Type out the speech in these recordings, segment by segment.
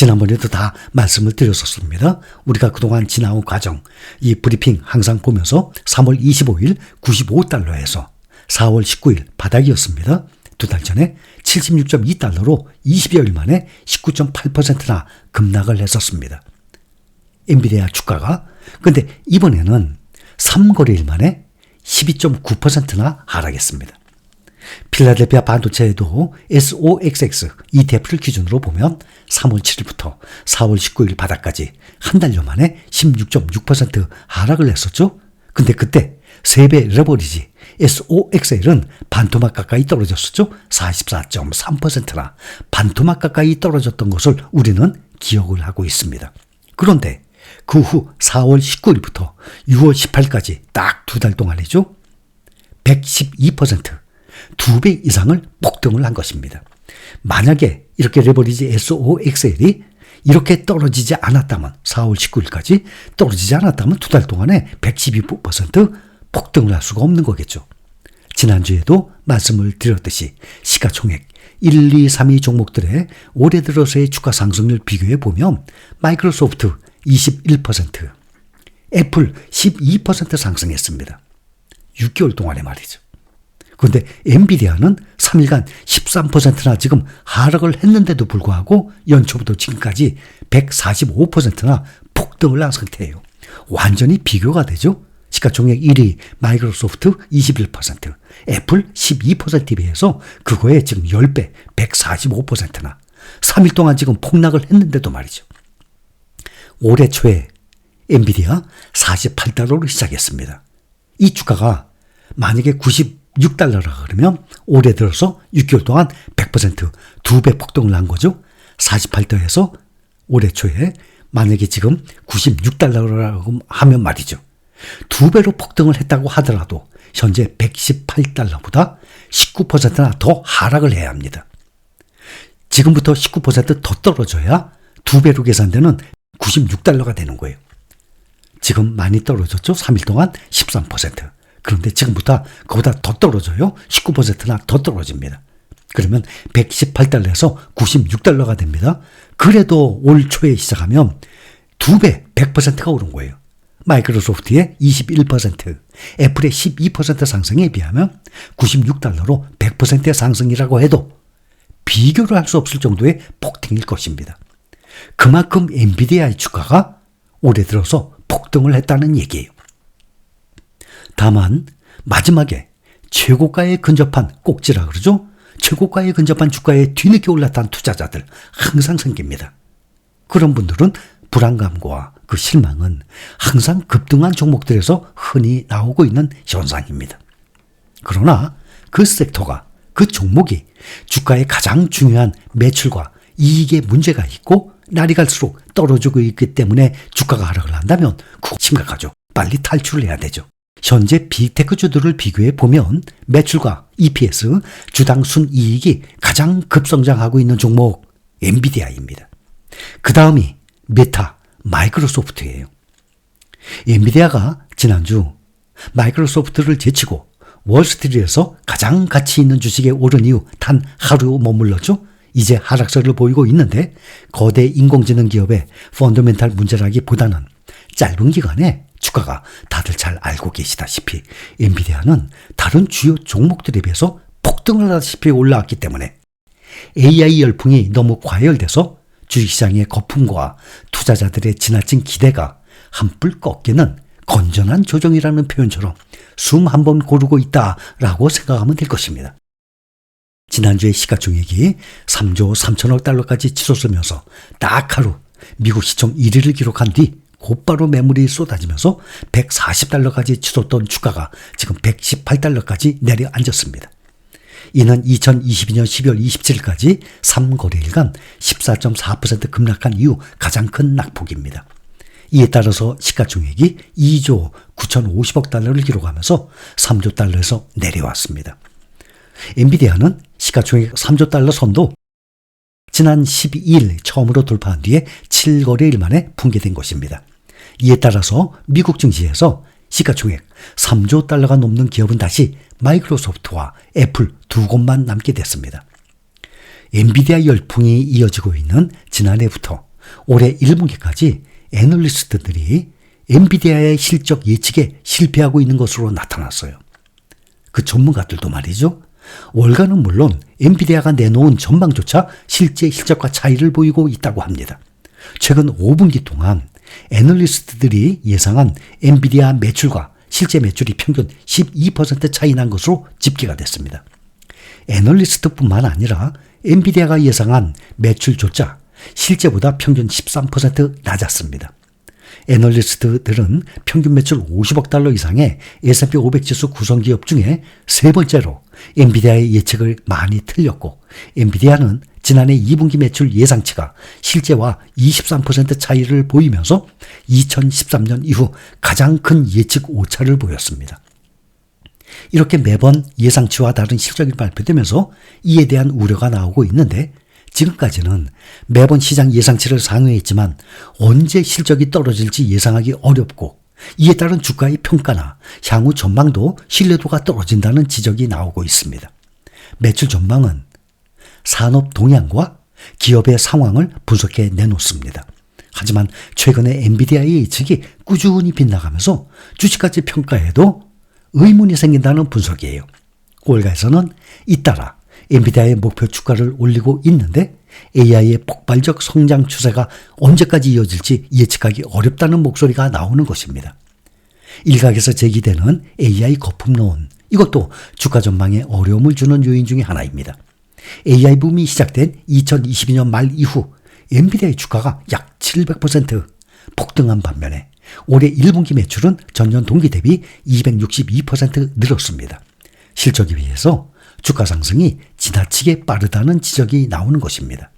지난번에도 다 말씀을 드렸었습니다. 우리가 그동안 지나온 과정, 이 브리핑 항상 보면서 3월 25일 95달러에서 4월 19일 바닥이었습니다. 두 달 전에 76.2달러로 20여일 만에 19.8%나 급락을 했었습니다. 엔비디아 주가가. 근데 이번에는 3거래일 만에 12.9%나 하락했습니다. 필라델피아 반도체에도 SOXX ETF를 기준으로 보면 3월 7일부터 4월 19일 바닥까지 한 달여 만에 16.6% 하락을 했었죠. 근데 그때 3배 레버리지 SOXL은 반토막 가까이 떨어졌었죠. 44.3%나 반토막 가까이 떨어졌던 것을 우리는 기억을 하고 있습니다. 그런데 그 후 4월 19일부터 6월 18일까지 딱 두 달 동안이죠. 112%, 2배 이상을 폭등을 한 것입니다. 만약에 이렇게 레버리지 SOXL이 이렇게 떨어지지 않았다면 4월 19일까지 떨어지지 않았다면 두 달 동안에 112% 폭등을 할 수가 없는 거겠죠. 지난주에도 말씀을 드렸듯이 시가총액 1, 2, 3위 종목들의 올해 들어서의 주가 상승률 비교해 보면 마이크로소프트 21%, 애플 12% 상승했습니다. 6개월 동안에 말이죠. 그런데 엔비디아는 3일간 13%나 지금 하락을 했는데도 불구하고 연초부터 지금까지 145%나 폭등을 한 상태예요. 완전히 비교가 되죠. 시가총액 1위 마이크로소프트 21%, 애플 12%에 비해서 그거에 지금 10배 145%나 3일 동안 지금 폭락을 했는데도 말이죠. 올해 초에 엔비디아 48달러로 시작했습니다. 이 주가가 만약에 96달러라 그러면 올해 들어서 6개월 동안 100% 2배 폭등을 한 거죠. 48달러에서 올해 초에 만약에 지금 96달러라고 하면 말이죠. 2배로 폭등을 했다고 하더라도 현재 118달러보다 19%나 더 하락을 해야 합니다. 지금부터 19% 더 떨어져야 2배로 계산되는 96달러가 되는 거예요. 지금 많이 떨어졌죠? 3일 동안 13%. 그런데 지금부터 그보다 더 떨어져요. 19%나 더 떨어집니다. 그러면 118달러에서 96달러가 됩니다. 그래도 올 초에 시작하면 2배 100%가 오른 거예요. 마이크로소프트의 21%, 애플의 12% 상승에 비하면 96달러로 100%의 상승이라고 해도 비교를 할 수 없을 정도의 폭등일 것입니다. 그만큼 엔비디아의 주가가 올해 들어서 폭등을 했다는 얘기예요. 다만 마지막에 최고가에 근접한 꼭지라 그러죠. 최고가에 근접한 주가에 뒤늦게 올라탄 투자자들 항상 생깁니다. 그런 분들은 불안감과 그 실망은 항상 급등한 종목들에서 흔히 나오고 있는 현상입니다. 그러나 그 섹터가, 그 종목이 주가의 가장 중요한 매출과 이익에 문제가 있고 날이 갈수록 떨어지고 있기 때문에 주가가 하락을 한다면 그거 심각하죠. 빨리 탈출을 해야 되죠. 현재 빅테크주들을 비교해 보면 매출과 EPS, 주당 순이익이 가장 급성장하고 있는 종목 엔비디아입니다. 그 다음이 메타, 마이크로소프트예요. 엔비디아가 지난주 마이크로소프트를 제치고 월스트리트에서 가장 가치 있는 주식에 오른 이후 단 하루 머물렀죠. 이제 하락세를 보이고 있는데 거대 인공지능 기업의 펀더멘탈 문제라기보다는 짧은 기간에 주가가 다들 잘 알고 계시다시피 엔비디아는 다른 주요 종목들에 비해서 폭등을 하다시피 올라왔기 때문에 AI 열풍이 너무 과열돼서 주식시장의 거품과 투자자들의 지나친 기대가 한풀 꺾이는 건전한 조정이라는 표현처럼 숨 한 번 고르고 있다라고 생각하면 될 것입니다. 지난주에 시가총액이 3조 3천억 달러까지 치솟으면서 딱 하루 미국 시총 1위를 기록한 뒤 곧바로 매물이 쏟아지면서 140달러까지 치솟던 주가가 지금 118달러까지 내려앉았습니다. 이는 2022년 12월 27일까지 3거래일간 14.4% 급락한 이후 가장 큰 낙폭입니다. 이에 따라서 시가총액이 2조 9,050억 달러를 기록하면서 3조 달러에서 내려왔습니다. 엔비디아는 시가총액 3조 달러 선도 지난 12일 처음으로 돌파한 뒤에 7거래일 만에 붕괴된 것입니다. 이에 따라서 미국 증시에서 시가총액 3조 달러가 넘는 기업은 다시 마이크로소프트와 애플 두 곳만 남게 됐습니다. 엔비디아 열풍이 이어지고 있는 지난해부터 올해 1분기까지 애널리스트들이 엔비디아의 실적 예측에 실패하고 있는 것으로 나타났어요. 그 전문가들도 말이죠. 월가는 물론 엔비디아가 내놓은 전망조차 실제 실적과 차이를 보이고 있다고 합니다. 최근 5분기 동안 애널리스트들이 예상한 엔비디아 매출과 실제 매출이 평균 12% 차이 난 것으로 집계가 됐습니다. 애널리스트뿐만 아니라 엔비디아가 예상한 매출조차 실제보다 평균 13% 낮았습니다. 애널리스트들은 평균 매출 50억 달러 이상의 S&P 500 지수 구성 기업 중에 세 번째로 엔비디아의 예측을 많이 틀렸고, 엔비디아는 지난해 2분기 매출 예상치가 실제와 23% 차이를 보이면서 2013년 이후 가장 큰 예측 오차를 보였습니다. 이렇게 매번 예상치와 다른 실적이 발표되면서 이에 대한 우려가 나오고 있는데, 지금까지는 매번 시장 예상치를 상회했지만 언제 실적이 떨어질지 예상하기 어렵고, 이에 따른 주가의 평가나 향후 전망도 신뢰도가 떨어진다는 지적이 나오고 있습니다. 매출 전망은 산업 동향과 기업의 상황을 분석해 내놓습니다. 하지만 최근에 엔비디아의 예측이 꾸준히 빗나가면서 주식가치 평가에도 의문이 생긴다는 분석이에요. 월가에서는 잇따라 엔비디아의 목표 주가를 올리고 있는데, AI의 폭발적 성장 추세가 언제까지 이어질지 예측하기 어렵다는 목소리가 나오는 것입니다. 일각에서 제기되는 AI 거품론, 이것도 주가 전망에 어려움을 주는 요인 중에 하나입니다. AI 붐이 시작된 2022년 말 이후 엔비디아의 주가가 약 700% 폭등한 반면에 올해 1분기 매출은 전년 동기 대비 262% 늘었습니다. 실적에 비해서 주가 상승이 지나치게 빠르다는 지적이 나오는 것입니다.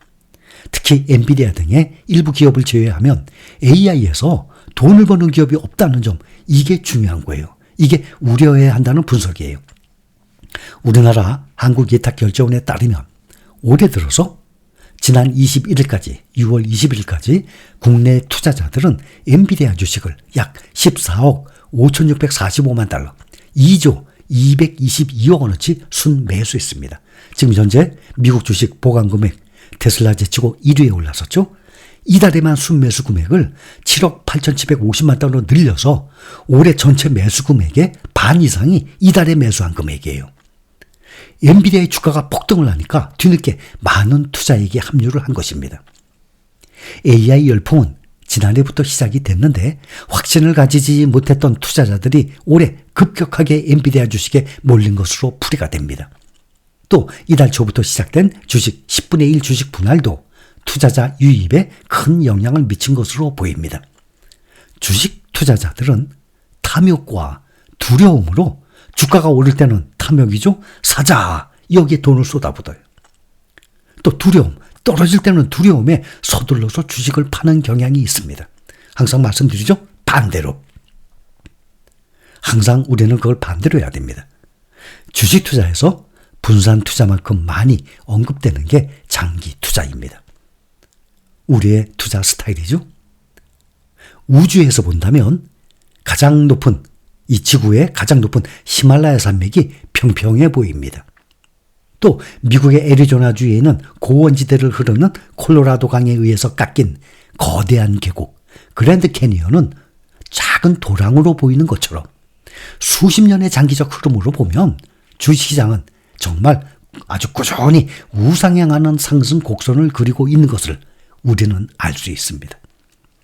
특히 엔비디아 등의 일부 기업을 제외하면 AI에서 돈을 버는 기업이 없다는 점, 이게 중요한 거예요. 이게 우려해야 한다는 분석이에요. 우리나라 한국예탁결제원에 따르면 올해 들어서 지난 21일까지 6월 20일까지 국내 투자자들은 엔비디아 주식을 약 14억 5,645만 달러, 2조 222억 원어치 순매수했습니다. 지금 현재 미국 주식 보관 금액 테슬라 제치고 1위에 올라섰죠. 이달에만 순매수 금액을 7억 8,750만 달러로 늘려서 올해 전체 매수 금액의 반 이상이 이달에 매수한 금액이에요. 엔비디아의 주가가 폭등을 하니까 뒤늦게 많은 투자에게 합류를 한 것입니다. AI 열풍은 지난해부터 시작이 됐는데 확신을 가지지 못했던 투자자들이 올해 급격하게 엔비디아 주식에 몰린 것으로 풀이가 됩니다. 또 이달 초부터 시작된 주식 10분의 1 주식 분할도 투자자 유입에 큰 영향을 미친 것으로 보입니다. 주식 투자자들은 탐욕과 두려움으로 주가가 오를 때는 탐욕이죠. 사자, 여기에 돈을 쏟아붓어요. 또 두려움, 떨어질 때는 두려움에 서둘러서 주식을 파는 경향이 있습니다. 항상 말씀드리죠. 반대로. 항상 우리는 그걸 반대로 해야 됩니다. 주식 투자에서 분산 투자만큼 많이 언급되는 게 장기 투자입니다. 우리의 투자 스타일이죠. 우주에서 본다면 가장 높은, 이 지구의 가장 높은 히말라야 산맥이 평평해 보입니다. 또 미국의 애리조나주에 있는 고원지대를 흐르는 콜로라도 강에 의해서 깎인 거대한 계곡 그랜드 캐니언은 작은 도랑으로 보이는 것처럼 수십 년의 장기적 흐름으로 보면 주식시장은 정말 아주 꾸준히 우상향하는 상승 곡선을 그리고 있는 것을 우리는 알 수 있습니다.